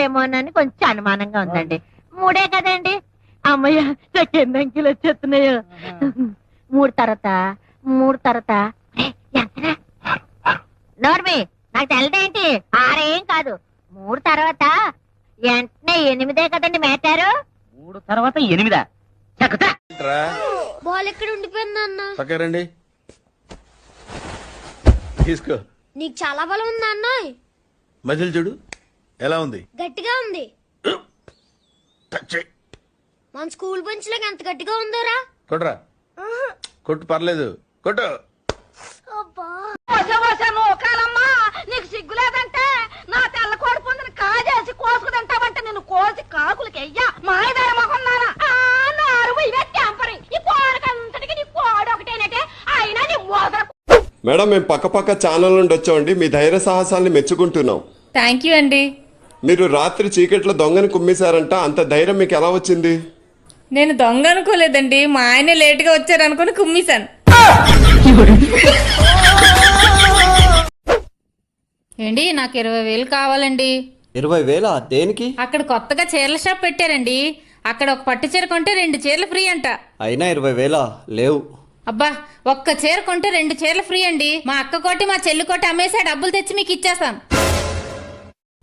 ఏమోనని కొంచెం అనుమానంగా ఉందండి. 3 కదండి. అమ్మయ్య, నాకు ఎన్ని అంకెలు వచ్చేస్తున్నాయో. 3 తర్వాత ఎంతనా నోర్మి, నాకు తెల్లదేంటి? 6 ఏం కాదు. 3 తర్వాత వెంటనే 8 కదండి మేటారు. 3 తర్వాత 8 బాల్ ఎక్కడ ఉండిపోయింది అన్న? పక్కరండి, తీసుకో. నీకు చాలా బలం ఉంది అన్న. మజిల్ చూడు ఎలా ఉంది. గట్టిగా ఉంది. మన స్కూల్ బెంచ్ లాగా ఎంత గట్టిగా ఉందోరా. కొట్రా, కొట్టు, పర్లేదు, కొట్టు. నీకు సిగ్గులేదంటే నా తెల్ల కోడి పుంజుని కాజేసి కోసుకు తింటావంటే నేను కోసి కాకులకి అయ్యా మాయదార మొహన్నానా ఈ కోడకంతటికి నీ కోడ ఒకటేనటే అయినా నీ మోసర. మేడం, మేము పక్క ఛానల్ నుండి వచ్చామండి. మీ ధైర్య సాహసాల్ని మెచ్చుకుంటున్నాం. థ్యాంక్ యూ అండి. మీరు రాత్రి చీకట్లో దొంగని కుమ్మేశారంట, అంత ధైర్యం మీకు ఎలా వచ్చింది? నేను దొంగ అనుకోలేదండి, మా ఆయన లేటుగా వచ్చారు అనుకుని కుమ్మేశాను. ఏంటి, నాకు 20,000 కావాలండి. 20,000 దేనికి? అక్కడ కొత్తగా చీరల షాప్ పెట్టారండి. అక్కడ ఒక పట్టు చీర కొంటే 2 చీరలు ఫ్రీ అంట. అయినా 20,000 లేవు. అబ్బా, ఒక్క చీర కొంటే 2 చీరలు ఫ్రీ అండి. మా అక్క కోటి మా చెల్లి కోటి అమ్మేసి డబ్బులు తెచ్చి మీకు ఇచ్చేస్తాను.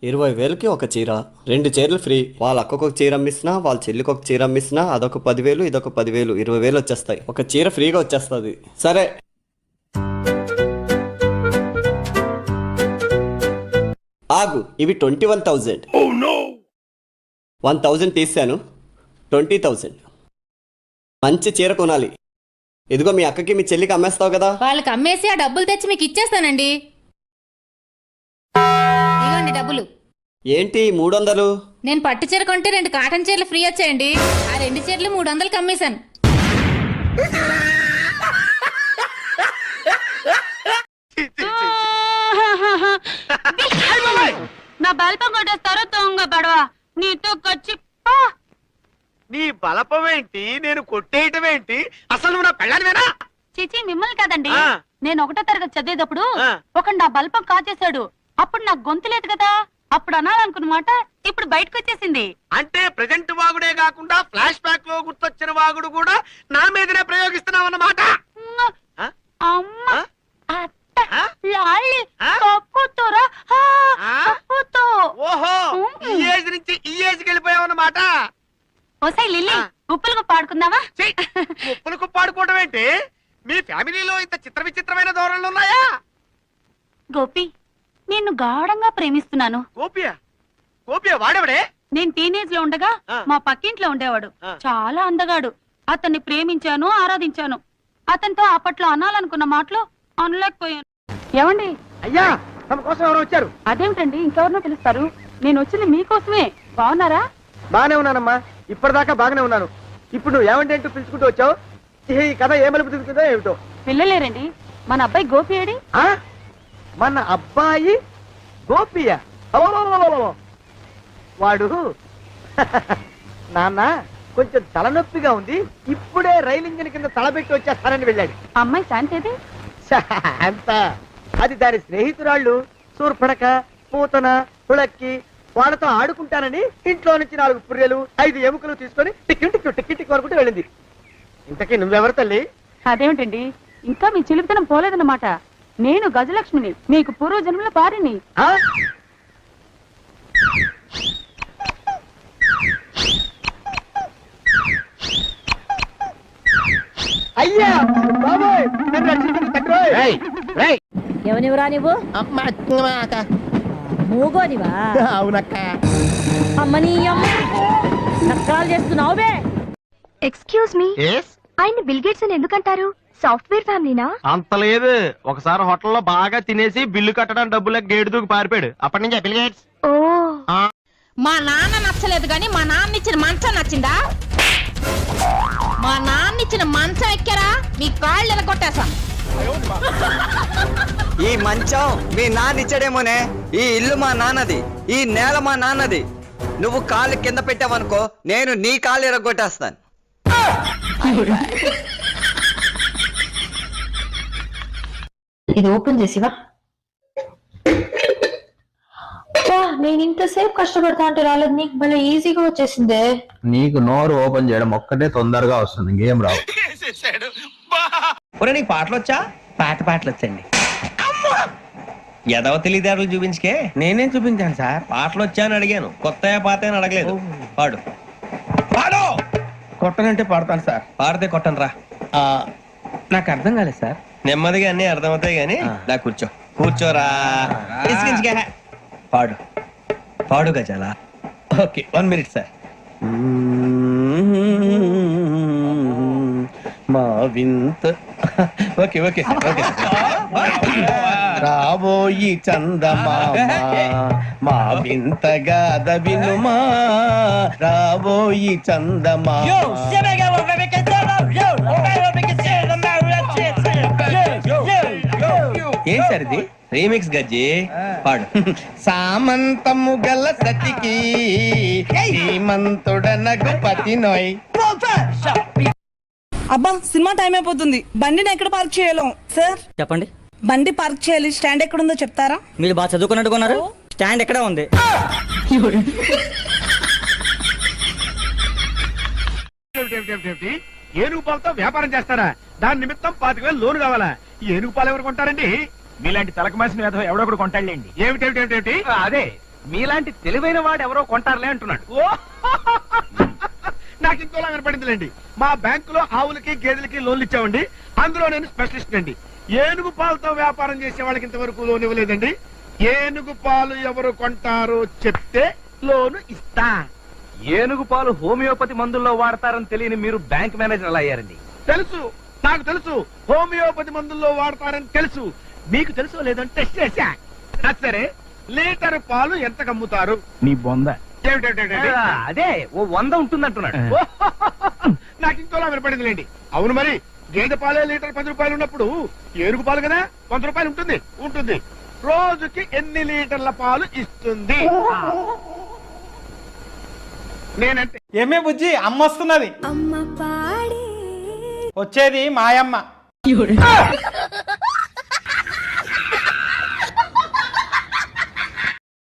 20,000కి ఒక చీర, 2 చీరలు ఫ్రీ. వాళ్ళ అక్కకు ఒక చీర అమ్మిస్తున్నా, వాళ్ళ చెల్లికి ఒక చీర అమ్మిస్తున్నా, అదొక 10,000, ఇదొక 10,000, 20,000 వచ్చేస్తాయి. ఒక చీర ఫ్రీగా వచ్చేస్తుంది. సరే, ఆగు. ఇవి 21,000. 1,000 తీసాను, 20,000. మంచి చీర కొనాలి. ఇదిగో మీ అక్కకి మీ చెల్లికి అమ్మేస్తావు కదా. వాళ్ళకి అమ్మేసి ఆ డబ్బులు తెచ్చి మీకు ఇచ్చేస్తానండి. ఇవ్వండి డబ్బులు. ఏంటి 300? నేను పట్టు చీర కొంటే 2 కాటన్ చీరలు ఫ్రీ వచ్చాయండి. ఆ 2 చీరలు 300కి అమ్మేశాను. నా బల్పం కొట్టేస్తారో దొంగ బడవా నీతో ఖర్చు. నీ బలపం ఏంటి, నేను కొట్టేయటం ఏంటి? అసలు నువ్వు నా పెళ్ళానివేనా? చిచి, మిమ్మల్ని కాదండి. ఆ. నేను 1వ తరగతి చదివేటప్పుడు ఆ. ఒక నా బల్పం కాచేశాడు. అప్పుడు నాకు గొంతు లేదు కదా. అప్పుడు అనాలనుకున్నమాట ఇప్పుడు బయటకు వచ్చేసింది. అంటే ప్రెజెంట్ వాగుడే కాకుండా ఫ్లాష్ బ్యాక్ లో గుర్తొచ్చిన వాగుడు కూడా నా మీదనే ప్రయోగిస్తున్నావు అన్నమాట. అమ్మ, ఆ? అత్త, లాలి, కక్కుతురా, కక్కుతూ. ఓహో, ఈ ఏజ్ నుంచి ఈ ఏజ్కి వెళ్ళిపోయావు అన్నమాట. ఓసై లిల్లీ, ఉప్పులకు పాడుకుందావా? ఉప్పులకు పాడుకోవడం ఏంటి? మీ ఫ్యామిలీలో ఇంత చిత్ర విచిత్రమైన ధోరణులు ఉన్నాయా? గోపి, నిన్ను గాఢంగా ప్రేమిస్తున్నాను. గోపియా? గోపియా వాడెవడే? నేను టీనేజ్ లో ఉండగా మా పక్కింట్లో ఉండేవాడు. చాలా అందగాడు. అతన్ని ప్రేమించాను, ఆరాధించాను. అతనితో అప్పట్లో అనాలనుకున్న మాటలు అనలేకపోయాను. ఏమండి? అయ్యా, తమ కోసం ఎవరు వచ్చారు? అదేమిటండి, ఇంకెవరినో పిలుస్తారు? నేను వచ్చింది మీకోసమే. బాగున్నారా? బాగానే ఉన్నానమ్మా, ఇప్పటిదాకా బాగానే ఉన్నాను. ఇప్పుడు నువ్వు ఏమంటే అంటూ పిలుచుకుంటూ వచ్చావు. ఈ కథ ఏ మలుపు తిరుగుతుందో ఏమిటో. పిల్లలేరండి. మన అబ్బాయి గోపి ఏడి? మన అబ్బాయి గోపియా? వాడు నాన్న కొంచెం తలనొప్పిగా ఉంది, ఇప్పుడే రైలు ఇంజిన్ కింద తలబెట్టి వచ్చేస్తానని వెళ్ళాడు. అమ్మాయి శాంతేది? అంత అది దాని స్నేహితురాళ్ళు సూర్పడక, పూతన, పుళక్కి వాళ్ళతో ఆడుకుంటానని ఇంట్లో నుంచి 4 పుర్రెలు 5 ఎముకలు తీసుకొని టిక్కి వరకు వెళ్ళింది. ఇంతకీ నువ్వెవరు తల్లి? అదేమిటండి, ఇంకా మీ చిలుపుతనం పోలేదన్నమాట. నేను గజలక్ష్మిని, మీకు పూర్వజన్మల భార్యని. అయ్యా బాబోయ్, నన్ను రక్షించండి తండ్రోయ్. ఎవనివరా నువ్వు? మూగోనివా? అవునక్క. అమ్మని అమ్మ నక్కలు చేస్తున్నావు బే. ఎక్స్క్యూజ్ మీ, ఆయన బిల్ గేట్స్ అని ఎందుకంటారు? సాఫ్ట్వేర్ ఫ్యామిలీనా? అంత లేదు. ఒకసారి హోటల్లో బాగా తినేసి బిల్లు కట్టడానికి డబ్బులకు గేటు దూకి పారిపోయాడు. అప్పటి నుంచి బిల్ గేట్స్. ఓ, మా నాన్న నచ్చలేదు కానీ మా నాన్న ఇచ్చిన మంచం నచ్చిందా? మా నాన్న ఇచ్చిన మంచం ఎక్కారా మీ కాళ్ళు ఎలగొట్టేశాను. ఈ మంచం మీ నాన్న ఇచ్చాడేమోనే. ఈ ఇల్లు మా నాన్నది, ఈ నేల మా నాన్నది. నువ్వు కాళ్ళు కింద పెట్టావనుకో, నేను నీ కాళ్ళు ఎరగొట్టేస్తాను. ఇది ఓపెన్ చేసివా? నేను ఇంతసేపు కష్టపడతా అంటే రాలేదు, నీకు భలే ఈజీగా వచ్చేసిందే. నీకు నోరు ఓపెన్ చేయడం ఒక్కటే తొందరగా వస్తుంది, ఇంకేం రావు. ఒరే నీకు పాటలు వచ్చా? పాటలు వచ్చండి. ఎదవ తెలివితేటలు చూపించుకే. నేనేం చూపించాను సార్? పాటలు వచ్చా అని అడిగాను, కొత్త పాత అని అడగలేదు. పాడు పాడు. కొట్టనంటే పడతాను సార్. పాడితే కొట్టను రా. నాకు అర్థం కాలేదు సార్. నెమ్మదిగా అన్ని అర్థమవుతాయి గాని దా కూర్చో. కూర్చోరా. ఇసికించుకే. పాడు పాడు గజాల. Okay 1 minute sir. మా వింత ఓకే ఓకే సార్ ఓకే రాబోయి చందమామ మా వింత గాథ వినుమా రాబోయి చందమామ. ఏం సార్ ఇది? రీమిక్స్ గజ్జి. పాడు. సామంతము గల సతికి శ్రీమంతుడనగు పతి నోయ్. అబ్బా సినిమా టైం అయిపోతుంది, బండిని ఎక్కడ పార్క్ చేయాలో? సార్ చెప్పండి, బండి పార్క్ చేయాలి, స్టాండ్ ఎక్కడ ఉందో చెప్తారా? మీరు బాగా చదువుకున్నట్టుకున్నారు. స్టాండ్ ఎక్కడ ఉంది? ఏనుగు పాలతో వ్యాపారం చేస్తారా? దాని నిమిత్తం 25,000 లోను కావాలా? ఏనుగు పాలు ఎవరు కొంటారండి? మీలాంటి తలకమాసిన వేధం ఎవడో కూడా కొంటాడులేండి. ఏమిటి అదే మీలాంటి తెలివైన వాడు ఎవరో కొంటారులే అంటున్నాడు. నాకు ఇంకోలా వినపడిందిలేండి. మా బ్యాంకులో ఆవులకి గేదెలకి లోన్లు ఇచ్చామండి. అందులో నేను స్పెషలిస్ట్ అండి. ఏనుగు పాలతో వ్యాపారం చేసే వాళ్ళకి ఇంతవరకు లోన్ ఇవ్వలేదండి. ఏనుగు పాలు ఎవరు కొంటారో చెప్తే లోను ఇస్తా. ఏనుగు పాలు హోమియోపతి మందుల్లో వాడతారని తెలియని మీరు బ్యాంక్ మేనేజర్ ఎలా అయ్యారండి? తెలుసు, నాకు తెలుసు. హోమియోపతి మందుల్లో వాడతారని తెలుసు. మీకు తెలుసో లేదని టెస్ట్ చేశా. సరే, లీటర్ పాలు ఎంత కమ్ముతారు? నీ బొంద. అదే ఓ 100 ఉంటుందంటున్నాడు. నాకు ఇంకోలా వినపడిందిలేండి. అవును మరి, గేదె పాలే లీటర్ 10 రూపాయలు ఉన్నప్పుడు ఏనుగు పాలు కదా 100 రూపాయలు ఉంటుంది. రోజుకి ఎన్ని లీటర్ల పాలు ఇస్తుంది? నేనంటే ఏమే బుజ్జి, అమ్మ వస్తున్నది. వచ్చేది మాయమ్మ.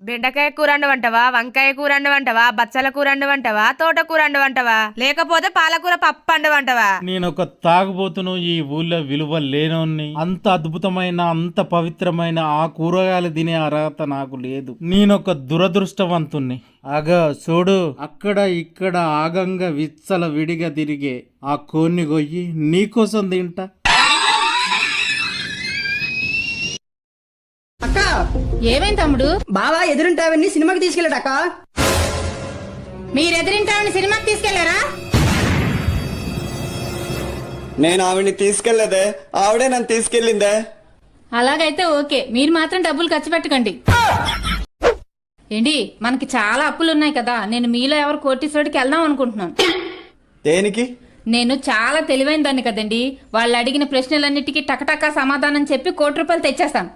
బెండకాయ కూర వంటవా, వంకాయ కూర వంటవా, బచ్చల కూర వంటవా, తోటకూర వంటవా, లేకపోతే పాలకూర పప్పు వంటవా? నేను ఒక తాగుబోతును, ఈ ఊళ్ళో విలువ లేనోన్ని. అంత అద్భుతమైన అంత పవిత్రమైన ఆ కూరగాయలు తినే అర్హత నాకు లేదు. నేనొక దురదృష్టవంతుణ్ణి. అగ చూడు, అక్కడ ఇక్కడ ఆగంగా విచ్చల విడిగా తిరిగే ఆ కోన్ని గొయ్యి నీకోసం తింటా. ఏమైంది తమ్ముడు? బావా ఎదురుంటావని సినిమాకి తీసుకెళ్ళాడక్క. మీరు ఎదిరింటామని సినిమాకి తీసుకెళ్లారా? నేను ఆవిడ్ని తీసుకెళ్లేదే, ఆవిడే నన్ను తీసుకెళ్ళిందే. అలాగైతే ఓకే, మీరు మాత్రం డబ్బులు ఖర్చు పెట్టకండి. ఏంటి, మనకి చాలా అప్పులు ఉన్నాయి కదా, నేను మీలో ఎవరు కోటీశ్వరుడికి వెళ్దాం అనుకుంటున్నాను. దేనికి? నేను చాలా తెలివైన దాన్ని కదండి. వాళ్ళు అడిగిన ప్రశ్నలన్నిటికీ టకటకా సమాధానం చెప్పి ₹1,00,00,000 తెచ్చేస్తాను.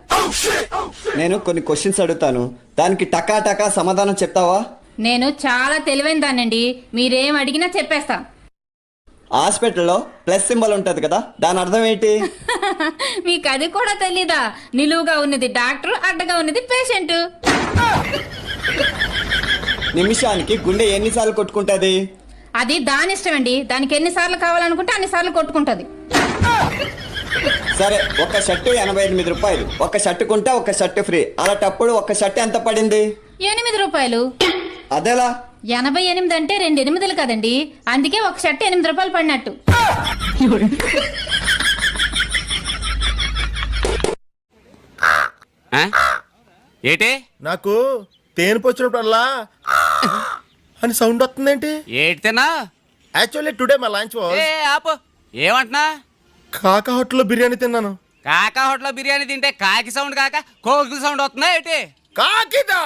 నేను కొన్ని క్వశ్చన్స్ అడుగుతాను, దానికి టకా టకా సమాధానం చెప్తావా? నేను చాలా తెలివైన దాన్నండి, మీరేం అడిగినా చెప్పేస్తా. హాస్పిటల్లో ప్లస్ సింబల్ ఉంటది కదా, దాని అర్థం ఏంటి? మీకు అది కూడా తెలీదా? నిలువుగా ఉన్నది డాక్టర్, అడ్డగా ఉన్నది పేషెంట్. నిమిషానికి గుండె ఎన్నిసార్లు కొట్టుకుంటది? అది దాని ఇష్టం అండి, దానికి ఎన్నిసార్లు కావాలనుకుంటే అన్నిసార్లు కొట్టుకుంటది. సరే, ఒక షర్టు 88 రూపాయలు. ఒక షర్టు కొంటే ఒక షర్టు ఫ్రీ. అలాంటప్పుడు ఒక షర్టు ఎంత పడింది? ₹8. అదేలా? 88 అంటే 2 8లు కదండి, అందుకే ఒక షర్ట్ ₹8 పడినట్టు. ఏటే నాకు తేనె వచ్చినప్పుడల్లా అని సౌండ్ వస్తుందేంటి? ఏటితేనా? Actually today my lunch was ఆపు. ఏమంటున్నా? కాకా హోటల్లో బిర్యానీ తిన్నాను. కాకా హోటల్లో బిర్యానీ తింటే కాకి సౌండ్ కాక కోకిల సౌండ్ వస్తుందా ఏటి? కాకిదా?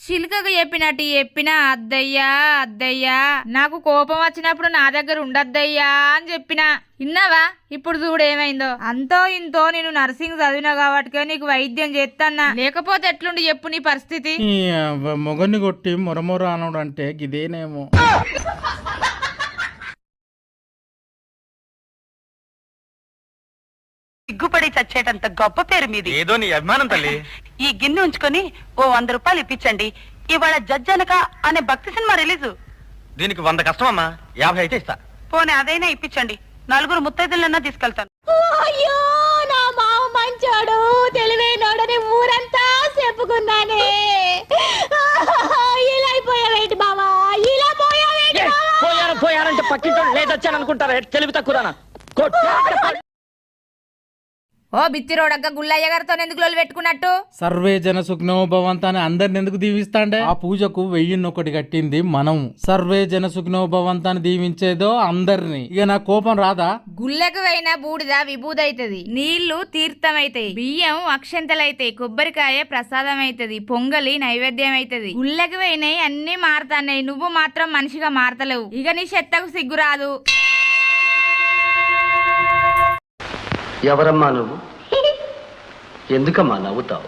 చిలుకగా చెప్పినా అద్దయ్యా నాకు కోపం వచ్చినప్పుడు నా దగ్గర ఉండద్దయ్యా అని చెప్పినా. విన్నావా? ఇప్పుడు చూడు ఏమైందో. అంతో ఇంతో నేను నర్సింగ్ చదివినా కాబట్టి నీకు వైద్యం చేస్తాన్నా, లేకపోతే ఎట్లుండి చెప్పు నీ పరిస్థితి. మొగన్ని కొట్టి మొరమొర అనడం అంటే ఇదేనేమో. సిగ్గుపడి చచ్చేటంత గొప్ప పేరు మీది. ఏదో నీ అభిమానం తల్లి. ఈ గిన్నె ఉంచుకొని ఓ 100 రూపాయలు ఇప్పించండి. ఇవాళ జడ్జనక అనే భక్తి సినిమా రిలీజు. దీనికి 100 కష్టం అమ్మా, 50 అయితే ఇస్తా. పోనీ అదైనా ఇప్పించండి, 4 ముత్తైదులన్నా తీసుకెళ్తాను. అయ్యో నా మామ మంచోడు తెలివైనోడని ఊరంతా చెప్పుకున్నానే. ఇలా అయిపోయావేంటి బావా, ఇలా పోయావేంటి బావా? పోయారంటే పక్కింటో లేదొచ్చాను అనుకుంటారా? తెలివి తక్కువ. ఓ బిత్తిరోడక్క గుల్లయ్య గారితో ఎందుకు లోలు పెట్టుకున్నట్టు? సర్వే జన సుఖనో భవంత అని అందరిని ఎందుకు దీవిస్తాండే? ఆ పూజకు 1001 కట్టింది మనం. సర్వే జన సుఖనో భవంత అని దీవించేదో అందరిని. ఇక నా కోపం రాదా? గుల్లెకు పోయిన బూడిద విభూదైతది, నీళ్లు తీర్థమైతాయి, బియ్యం అక్షంతలైతాయి, కొబ్బరికాయ ప్రసాదం అయితది, పొంగలి నైవేద్యం అయితది. గుల్లెకు పోయినాయి అన్ని మారుతాన్నాయి, నువ్వు మాత్రం మనిషిగా మారతలేవు. ఇక నీ చెత్తకు సిగ్గురాదు. ఎవరమ్మా నువ్వు? ఎందుకమ్మా నవ్వుతావు?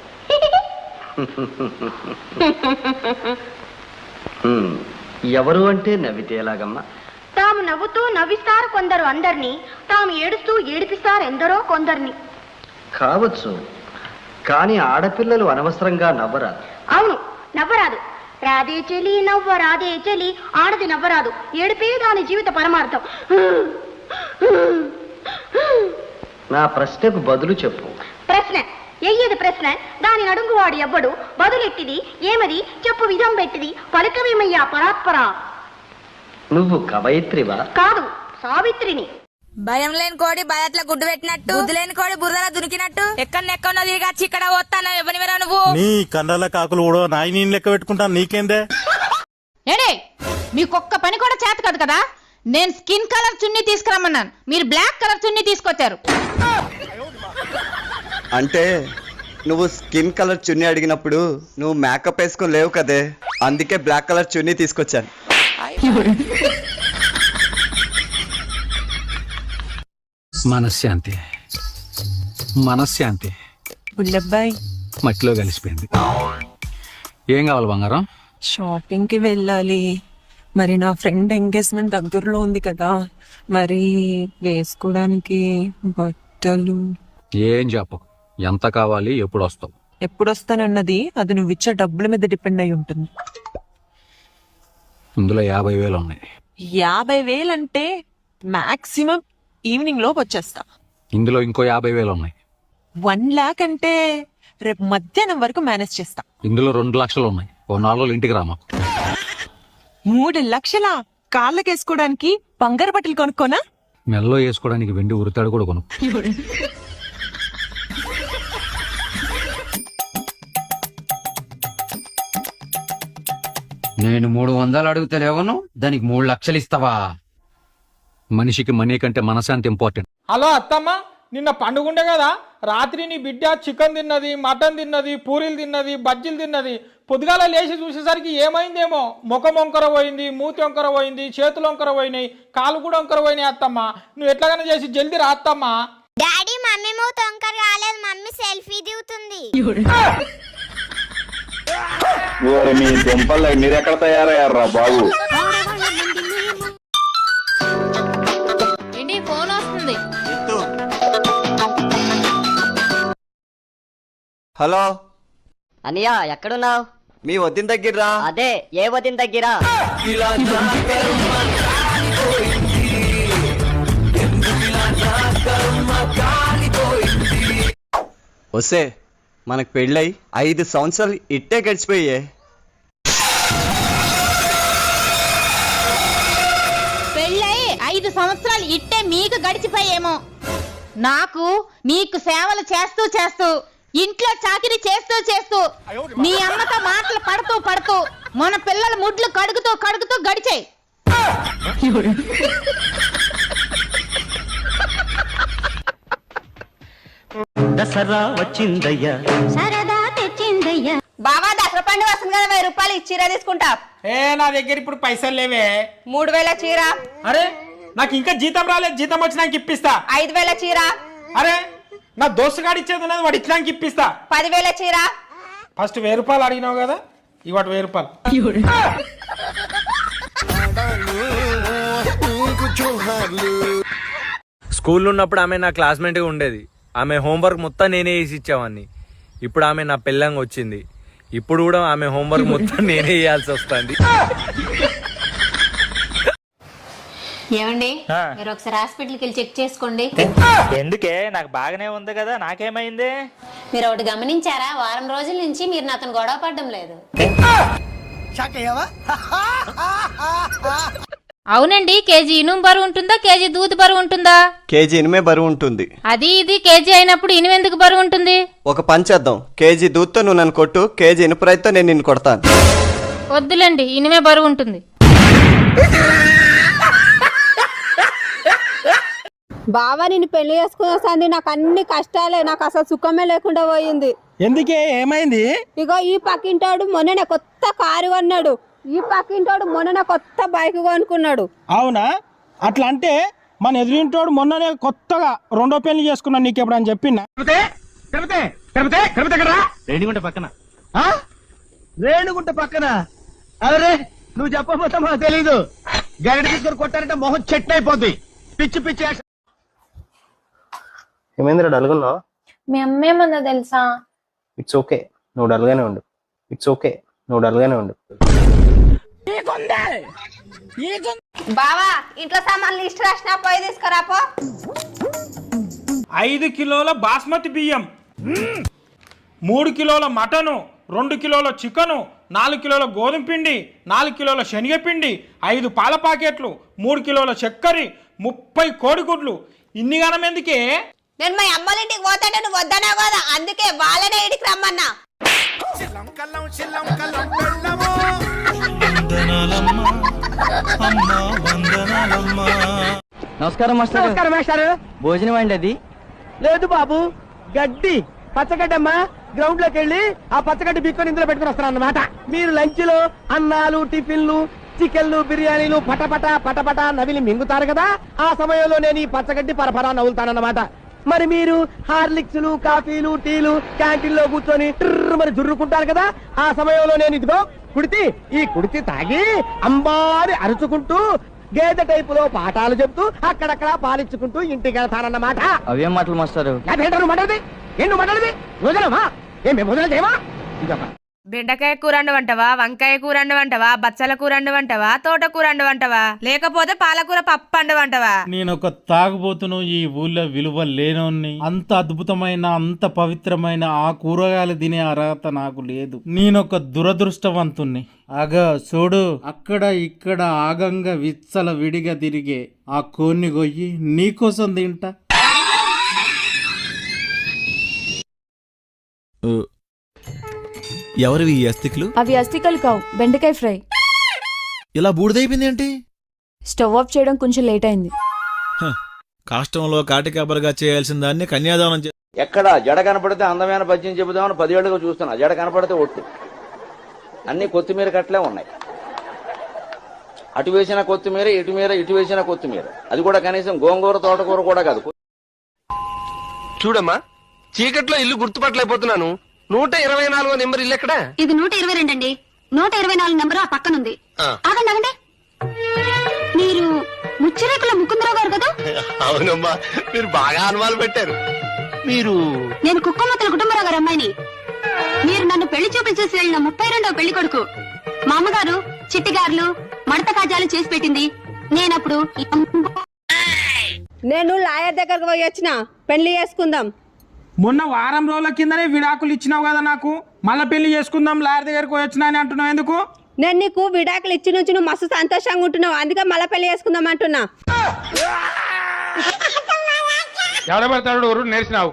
ఎవరు అంటే నవ్వితే ఎలాగమ్మా? తాము నవ్వుతూ నవ్విస్తారు కొందరు అందరినీ, తాము ఏడుస్తూ ఏడిపిస్తారు ఎందరో కొందరిని. కావచ్చు, కానీ ఆడపిల్లలు అనవసరంగా నవ్వరాదు. అవును, నవ్వరాదు. రాదే చెలి నవ్వ రాదే చెలి, ఆడది నవ్వరాదు. ఏడిపే దాని జీవిత పరమార్థం. నా ప్రశ్నకు బదులు చెప్పు. ప్రశ్న ఎయ్యది ప్రశ్న, దాని అడుగువాడు ఎవ్వడు, బదులెట్టిది ఏమది, చెప్పు విధం పెట్టిది, పలుకవేమయ్యా పరాత్పరా. నువ్వు కవయిత్రివా? కాదు, సావిత్రిని. భయం లేని కోడి బయట్ల గుడ్డు పెట్టినట్టు, బుద్ధి లేని కోడి బురదలా దునికినట్టు, ఎక్కడెక్కడో తిరిగి ఇక్కడ వస్తాను. ఎవరివరా నువ్వు? నీ కండల కాకులు కూడా నాయి నేను లెక్క పెట్టుకుంటాను, నీకేందే? ఏడే మీకొక్క పని కూడా చేత కాదు కదా. నేను స్కిన్ కలర్ చున్నీ తీసుకురమ్మన్నాను, మీరు బ్లాక్ కలర్ చున్నీ తీసుకొచ్చారు. అంటే నువ్వు స్కిన్ కలర్ చున్నీ అడిగినప్పుడు నువ్వు మేకప్ వేసుకొని లేవు కదే, అందుకే బ్లాక్ కలర్ చున్నీ తీసుకొచ్చాను. మనశ్శాంతి మనశ్శాంతి బుల్లబ్బాయి, మట్టిలో కలిసిపోయింది. ఏం కావాలి బంగారం? షాపింగ్ కి వెళ్ళాలి. మరి నా ఫ్రెండ్ ఎంగేజ్మెంట్ దగ్గరలో ఉంది కదా, మరి వేసుకోవడానికి బట్టలు. ఏం చెప్పు, ఎంత కావాలి, ఎప్పుడు వస్తావు? ఎప్పుడు వస్తానన్నది అది నువ్వు ఇచ్చే డబ్బుల మీద డిపెండ్ అయి ఉంటుంది. ఇందులో 50,000 ఉన్నాయి. 50,000 అంటే మాక్సిమం ఈవినింగ్ లోపు వచ్చేస్తా. ఇందులో ఇంకో 50,000 ఉన్నాయి. 1 lakh అంటే రేపు మధ్యాహ్నం వరకు మేనేజ్ చేస్తా. ఇందులో 2 లక్షలు ఉన్నాయి. ఓ 4 రోజులు ఇంటికి రామా. 3 లక్షల కాళ్ళకేసుకోవడానికి బంగారు బట్టలు కొనుక్కోనా? మెల్లో వేసుకోవడానికి వెండి ఉరితాడు కూడా కొను. నేను 300 అడుగుతలేవను, దానికి 3 లక్షలు ఇస్తావా? మనిషికి మనీ కంటే మనశాంతి ఇంపార్టెంట్. హలో అత్తమ్మ, నిన్న పండుగుండే కదా, రాత్రి నీ బిడ్డ చికెన్ తిన్నది, మటన్ తిన్నది, పూరీలు తిన్నది, బజ్జీలు తిన్నది. పొద్దుగాల లేచి చూసేసరికి ఏమైందేమో, ముఖం వంకర పోయింది, మూతి వంకర పోయింది, చేతులు వంకర పోయినాయి, కాలు కూడా వంకర పోయినాయి. అత్తమ్మ నువ్వు ఎట్లాగైనా చేసి జల్దీ రా అత్తమ్మ. డాడీ మమ్మీ మూత వంకర రాలేదు, మమ్మీ సెల్ఫీ దిగుతుంది. మీ దుంపలు మీరెక్కడ తయారయ్యారా బాబు? ఏంటి ఫోన్ వస్తుంది? హలో అనియా, ఎక్కడున్నావు? మీ వదిన దగ్గర. అదే, ఏ వదిన దగ్గర? వస్తే మనకు పెళ్ళై 5 సంవత్సరాలు ఇట్టే గడిచిపోయే. పెళ్ళై 5 సంవత్సరాలు ఇట్టే మీకు గడిచిపోయేమో. నాకు నీకు సేవలు చేస్తూ చేస్తూ, ఇంట్లో చాకిరీ చేస్తూ చేస్తూ, నీ అమ్మతో మాటలు పడుతూ పడుతూ, మన పిల్లల ముడ్లు కడుగుతూ కడుగుతూ గడిచాయి. దసరా వచ్చిందయ్యా, సరదా తెచ్చిందయ్యా. బావా దసరా పండుగ వస్తుంది కదా, 1000 రూపాయలు చీర తీసుకుంటా. నా దగ్గర ఇప్పుడు పైసలు లేవే. 3000 చీర. అరే నాకు ఇంకా జీతం రాలేదు, జీతం వచ్చినాక ఇప్పిస్తా. 5000 చీర. అరే నా దోస్తుగాడు ఇచ్చేది ఉన్నది, వాడు ఇచ్చినాక ఇప్పిస్తా. 10,000 చీర. ఫస్ట్ 1000 రూపాయలు అడిగినావు కదా, ఇవాటి 1000 రూపాయలు. స్కూల్లో ఉన్నప్పుడు ఆమె నా క్లాస్మేట్ ఉండేది. ఆమె హోంవర్క్ మొత్తం నేనే వేసి ఇచ్చేవాడిని. ఇప్పుడు ఆమె నా పెళ్ళంగా వచ్చింది. ఇప్పుడు కూడా ఆమె హోంవర్క్ మొత్తం నేనే వేయాల్సి వస్తుంది. ఏమండి మీరు ఒకసారి హాస్పిటల్కి వెళ్ళి చెక్ చేసుకోండి. ఎందుకే? నాకు బాగానే ఉంది కదా, నాకేమైంది? మీరు ఒకటి గమనించారా, వారం రోజుల నుంచి మీరు నాతో గొడవ పడడం లేదు. అవునండి, కేజీ ఇనుము బరువు ఉంటుందా, కేజీ దూది బరువు ఉంటుందా? కేజీ ఇనిమే బరువు ఉంటుంది. అది ఇది కేజీ అయినప్పుడు ఇనుము ఎందుకు బరువు ఉంటుంది? ఒక పని చేద్దాం, కేజీ దూద్తో నువ్వు నన్ను కొట్టు, కేజీ ఇనుపరైతో నేను నిన్ను కొడతాను. వద్దులేండి, ఇనుమే బరువు ఉంటుంది. బావా నిన్ను పెళ్లి చేసుకున్న సంది నాకు అన్ని కష్టాలే, నాకు అసలు సుఖమే లేకుండా పోయింది. ఎందుకే, ఏమైంది? ఇగో ఈ పక్కింటోడు మొన్ననే కొత్త కారు కొన్నాడు, ఈ పక్కింటోడు మొన్ననే కొత్త బైక్ కొనుక్కున్నాడు. అవునా? అట్లా అంటే మన ఎదురింటోడు మొన్ననే కొత్తగా 2వ పెళ్లి చేసుకున్నాడు, నీకు ఎప్పుడని చెప్పినా? రేణిగుంట పక్కన. రేణిగుంట పక్కన? అరే నువ్వు చెప్పబోతా మాకు తెలీదు. గరిట తీసుకొని కొట్టారంటే మొహం చెట్టు అయిపోద్ది. పిచ్చి పిచ్చి. ఏమైందిరా డల్గున్నావు? మీ అమ్మేమన్నా తెలుసా? ఇట్స్ ఓకే, నువ్వు డల్గానే ఉండు. ఇట్స్ ఓకే, నువ్వు డల్గానే ఉండు. బావా ఇంట్లో సామాన్లు లిస్ట్ రాసినా పోయి తీసుకురాపో. 5 కిలోల బాస్మతి బియ్యం, 3 కిలోల మటను, 2 కిలోల చికెను, 4 కిలోల గోధుమ పిండి, 4 కిలోల శనగపిండి, 5 పాల ప్యాకెట్లు, 3 కిలోల చక్కెర, 30 కోడిగుడ్లు. ఇన్ని గణం ఎందుకే? నేను మా అమ్మలింటికి పోతాంటే నువ్వు వద్దనా కదా, అందుకే వాళ్ళనే ఇంటికి రమ్మన్నా. నమస్కారం మాస్టర్. నమస్కారం మాస్టర్. భోజనం అండి అది? లేదు బాబు, గడ్డి, పచ్చగడ్డమ్మా. గ్రౌండ్ లోకి వెళ్ళి ఆ పచ్చగడ్డి బిక్కొని ఇందులో పెట్టుకుని వస్తాను అన్నమాట. మీరు లంచ్ లో అన్నాలు, టిఫిన్లు, చికెన్లు, బిర్యానీలు పటపట పటపట నవిలి మింగుతారు కదా, ఆ సమయంలో నేను ఈ పచ్చగడ్డి పరపరా నవ్వుతానన్నమాట. మరి మీరు హార్లిక్స్లు, కాఫీలు, టీలు క్యాంటీన్ లో కూర్చొని మరి జుర్రుకుంటారు కదా, ఆ సమయంలో నేను ఇదిగో ఈ కుడితి తాగి అంబారి అరుచుకుంటూ గేదె టైపులో పాఠాలు చెప్తూ అక్కడక్కడ పాలించుకుంటూ ఇంటికి వెళ్తానన్నమాట. అవేం మాటలు మాస్టారు? మాట్లాడది ఎన్ను మాట్లాడది భోజనమా? ఏం భోజనం చేయమా? బెండకాయ కూర వంటవా, వంకాయ కూర వంటవా, బచ్చల కూర వంటవా, తోటకూర వంటవా, లేకపోతే పాలకూర పప్పు వంటవా? నేను ఒక తాగుబోతును, ఈ ఊళ్ళో విలువ లేనోన్ని. అంత అద్భుతమైన, అంత పవిత్రమైన ఆ కూరగాయలు తినే అర్హత నాకు లేదు. నేనొక దురదృష్టవంతుణ్ణి. అగా చూడు, అక్కడ ఇక్కడ ఆగంగా విచ్చల విడిగా తిరిగే ఆ కోన్ని గొయ్యి నీకోసం తింటా. ఎవరివి ఈ అస్థికులు? అవి అస్థికలు కావు, బెండకాయ ఫ్రై. ఇలా బూడిదైపోయింది ఏంటి? స్టవ్ ఆఫ్ చేయడం కొంచెం లేట్ అయింది. కాష్టంలో కాటికాబరగా చేయాల్సిన దాన్ని కన్యాదానం ఎక్కడ జడ కనపడితే అందమైన పద్యం చెబుదామని 10 ఏళ్ళుగా చూస్తున్నా. జడ కనపడితే ఒట్టు. అన్ని కొత్తిమీర కట్లే ఉన్నాయి. అటు వేసిన కొత్తిమీర, ఇటు వేసిన కొత్తిమీర. అది కూడా కనీసం గోంగూర, తోటకూర కూడా కాదు. చూడమ్మా, చీకట్లో ఇల్లు గుర్తుపట్టలేకపోతున్నాను. 124వ నెంబర్ ఇల్లు ఎక్కడ? ఇది 122 అండి. 124 నెంబర్ ఆ పక్కనుంది. ఆగండి ఆగండి, మీరు ముచ్చిరేకుల ముకుందరావు గారు కదా? అవునమ్మా, మీరు బాగా అనుమానం పెట్టారు. మీరు? నేను కుక్కమ్మతల కుటుంబరావు గారు అమ్మాయిని. మీరు నన్ను పెళ్లి చూపించేసి వెళ్ళిన 32వ పెళ్లి కొడుకు. మా అమ్మగారు చిట్టిగారులు, మడత కాజాలు చేసి పెట్టింది. నేనప్పుడు నేను లాయర్ దగ్గరకు పోయి వచ్చిన, పెళ్లి చేసుకుందాం. మొన్న వారం రోజుల కిందనే విడాకులు ఇచ్చినావు కదా నాకు, మళ్ళీ పెళ్లి చేసుకుందాం లాయర్ దగ్గరకు వచ్చినా అని అంటున్నావు ఎందుకు? నేను నీకు విడాకులు ఇచ్చి నుంచి నువ్వు మస్తు సంతోషంగా ఉంటున్నావు, అందుకే మళ్ళీ పెళ్లి చేసుకుందాం అంటున్నా. ఎవడబడతాడు నేర్చినావు.